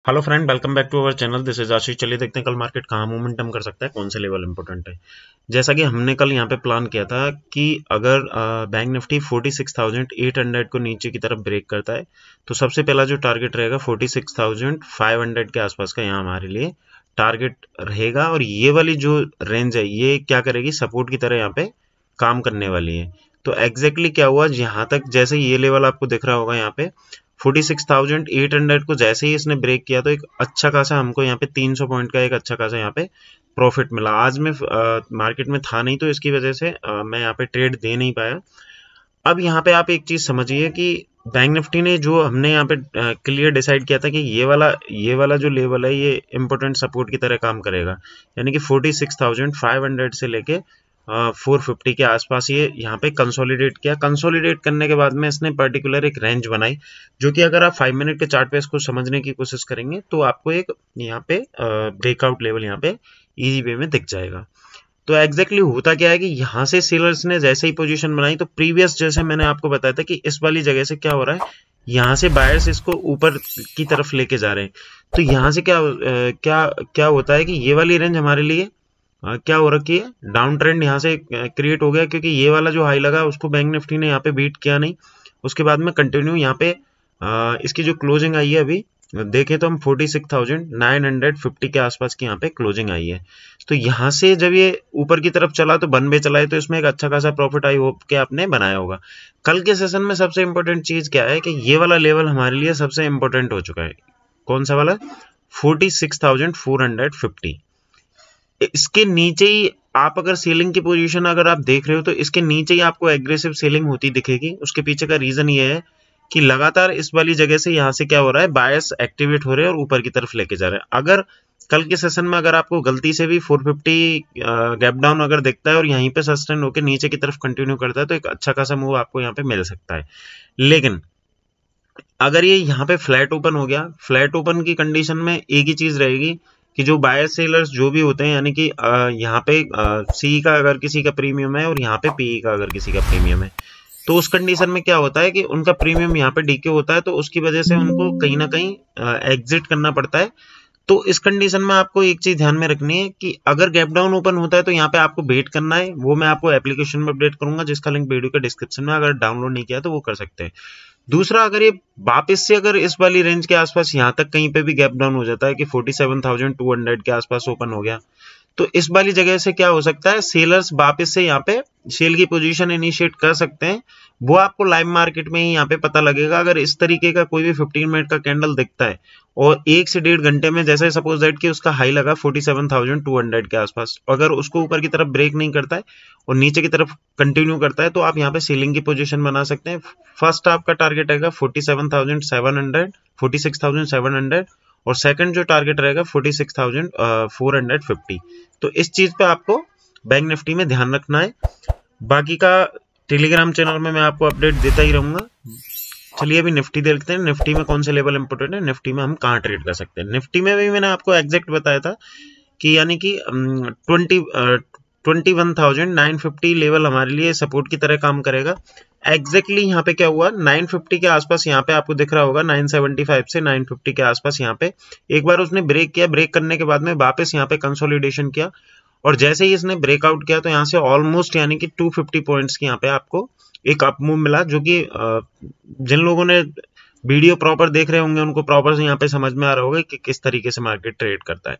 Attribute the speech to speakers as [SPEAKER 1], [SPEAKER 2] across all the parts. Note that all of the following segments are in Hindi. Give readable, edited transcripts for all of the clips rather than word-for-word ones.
[SPEAKER 1] Hello friend, welcome back to our channel. This is Ashish. चलिए देखते हैं कल मार्केट कहाँ मोमेंटम कर सकता है, कौन से लेवल इंपॉर्टेंट है। जैसा कि हमने कल यहाँ पे प्लान किया था कि अगर बैंक निफ्टी 46,800 को नीचे की तरफ ब्रेक करता है तो सबसे पहला जो टारगेट रहेगा 46,500 के आसपास का यहाँ हमारे लिए टारगेट रहेगा। और ये वाली जो रेंज है ये क्या करेगी, सपोर्ट की तरह यहाँ पे काम करने वाली है। तो एग्जैक्टली क्या हुआ, यहाँ तक जैसे ये लेवल आपको दिख रहा होगा यहाँ पे 46,800 को जैसे ही इसने ब्रेक किया तो एक अच्छा खासा हमको यहाँ पे 300 पॉइंट का एक अच्छा खासा यहाँ पे प्रॉफिट मिला। आज मैं मार्केट में था नहीं तो इसकी वजह से मैं यहाँ पे ट्रेड दे नहीं पाया। अब यहाँ पे आप एक चीज समझिए कि बैंक निफ्टी ने जो हमने यहाँ पे क्लियर डिसाइड किया था कि ये वाला जो लेवल है ये इंपॉर्टेंट सपोर्ट की तरह काम करेगा, यानी कि 46,500 से लेके 450 के आसपास ये यहाँ पे कंसोलिडेट किया। कंसोलिडेट करने के बाद में इसने पर्टिकुलर एक रेंज बनाई, जो कि अगर आप 5 मिनट के चार्ट पे इसको समझने की कोशिश करेंगे तो आपको एक यहाँ पे ब्रेकआउट लेवल यहाँ पे इजी वे में दिख जाएगा। तो एग्जैक्टली होता क्या है कि यहाँ से सेलर्स ने जैसे ही पोजीशन बनाई तो प्रीवियस जैसे मैंने आपको बताया था कि इस वाली जगह से क्या हो रहा है, यहाँ से बायर्स इसको ऊपर की तरफ लेके जा रहे हैं। तो यहाँ से क्या होता है कि ये वाली रेंज हमारे लिए क्या हो रखी है, डाउन ट्रेंड यहाँ से क्रिएट हो गया, क्योंकि ये वाला जो हाई लगा उसको बैंक निफ्टी ने यहाँ पे बीट किया नहीं। उसके बाद में कंटिन्यू यहाँ पे इसकी जो क्लोजिंग आई है अभी देखें तो हम 46,950 के आसपास की यहाँ पे क्लोजिंग आई है। तो यहाँ से जब ये ऊपर की तरफ चला तो वन वे चला है, तो इसमें एक अच्छा खासा प्रॉफिट आई होप के आपने बनाया होगा। कल के सेशन में सबसे इंपॉर्टेंट चीज क्या है कि ये वाला लेवल हमारे लिए सबसे इंपॉर्टेंट हो चुका है। कौन सा वाला? 46,450। इसके नीचे ही आप अगर सेलिंग की पोजीशन अगर आप देख रहे हो तो इसके नीचे ही आपको एग्रेसिव सेलिंग होती दिखेगी। उसके पीछे का रीजन ये है कि लगातार इस वाली जगह से यहाँ से क्या हो रहा है, बायर्स एक्टिवेट हो रहे हैं और ऊपर की तरफ लेके जा रहे हैं। अगर कल के सेशन में अगर आपको गलती से भी 450 गैप डाउन अगर दिखता है और यहीं पे सस्टेन होकर नीचे की तरफ कंटिन्यू करता है तो एक अच्छा खासा मूव आपको यहाँ पे मिल सकता है। लेकिन अगर ये यहाँ पे फ्लैट ओपन हो गया, फ्लैट ओपन की कंडीशन में एक ही चीज रहेगी कि जो बायर सेलर्स जो भी होते हैं, यानी कि यहाँ पे सी का अगर किसी का प्रीमियम है और यहाँ पे पीई का अगर किसी का प्रीमियम है, तो उस कंडीशन में क्या होता है कि उनका प्रीमियम यहाँ पे डीके होता है, तो उसकी वजह से उनको कहीं ना कहीं एग्जिट करना पड़ता है। तो इस कंडीशन में आपको एक चीज ध्यान में रखनी है कि अगर गैप डाउन ओपन होता है तो यहाँ पे आपको वेट करना है। वो मैं आपको एप्लीकेशन में अपडेट करूंगा, जिसका लिंक वीडियो के डिस्क्रिप्शन में, अगर डाउनलोड नहीं किया तो वो कर सकते हैं। दूसरा, अगर ये वापस से अगर इस वाली रेंज के आसपास यहाँ तक कहीं पे भी गैप डाउन हो जाता है कि 47,200 के आसपास ओपन हो गया, तो इस वाली जगह से क्या हो सकता है, सेलर्स वापस से यहाँ पे सेल की पोजीशन इनिशिएट कर सकते हैं। वो आपको लाइव मार्केट में ही यहाँ पे पता लगेगा। अगर इस तरीके का कोई भी 15 मिनट का कैंडल दिखता है और 1 से 1.5 घंटे में, जैसे सपोज दैट कि उसका हाई लगा 47,200 के आसपास, अगर उसको ऊपर की तरफ ब्रेक नहीं करता है और नीचे की तरफ कंटिन्यू करता है तो आप यहाँ पे सेलिंग की पोजीशन बना सकते हैं। फर्स्ट आपका टारगेट रहेगा 46,700 और सेकंड जो टारगेट रहेगा 46,450। तो इस चीज पे आपको बैंक निफ्टी में ध्यान रखना है। बाकी का टेलीग्राम चैनल में मैं आपको अपडेट देता ही रहूंगा। चलिए अभी निफ्टी देखते हैं, निफ्टी में कौन से लेवल इंपोर्टेंट है, निफ्टी में हम कहाँ ट्रेड कर सकते हैं। निफ्टी में भी मैंने आपको एग्जैक्ट बताया था कि यानी कि 21,950 लेवल हमारे लिए सपोर्ट की तरह काम करेगा। एग्जैक्टली यहाँ पे क्या हुआ, 950 के आसपास यहाँ पे आपको दिख रहा होगा, 975 से 950 के आसपास यहाँ पे एक बार उसने ब्रेक किया। ब्रेक करने के बाद में वापस यहाँ पे कंसोलिडेशन किया और जैसे ही इसने ब्रेकआउट किया तो यहाँ से ऑलमोस्ट यानी कि 250 पॉइंट्स की यहाँ पे आपको एक अप मूव मिला, जो कि जिन लोगों ने वीडियो प्रॉपर देख रहे होंगे उनको प्रॉपर से यहाँ पे समझ में आ रहा होगा कि किस तरीके से मार्केट ट्रेड करता है।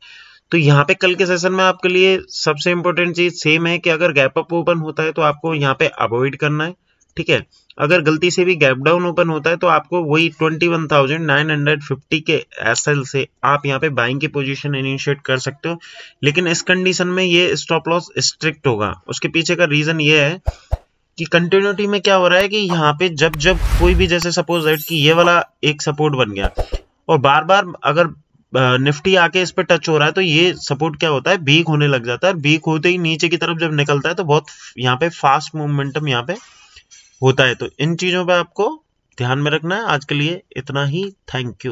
[SPEAKER 1] तो यहाँ पे कल के सेशन में आपके लिए सबसे इंपॉर्टेंट चीज सेम है कि अगर गैप अप ओपन होता है तो आपको यहाँ पे अवॉइड करना है, ठीक है। अगर गलती से भी गैप डाउन ओपन होता है तो आपको वही 21,950 के एसएल से आप यहाँ पे बाइंग की पोजीशन इनिशिएट कर सकते हो। लेकिन इस कंडीशन में ये स्टॉप लॉस स्ट्रिक्ट होगा। उसके पीछे का रीजन ये है कि कंटिन्यूटी में क्या हो रहा है कि यहाँ पे जब जब कोई भी, जैसे सपोज दैट कि ये वाला एक सपोर्ट बन गया और बार बार अगर निफ्टी आके इस पे टच हो रहा है तो ये सपोर्ट क्या होता है, वीक होने लग जाता है। वीक होते ही नीचे की तरफ जब निकलता है तो बहुत यहाँ पे फास्ट मोमेंटम यहाँ पे होता है। तो इन चीजों पे आपको ध्यान में रखना है। आज के लिए इतना ही, थैंक यू।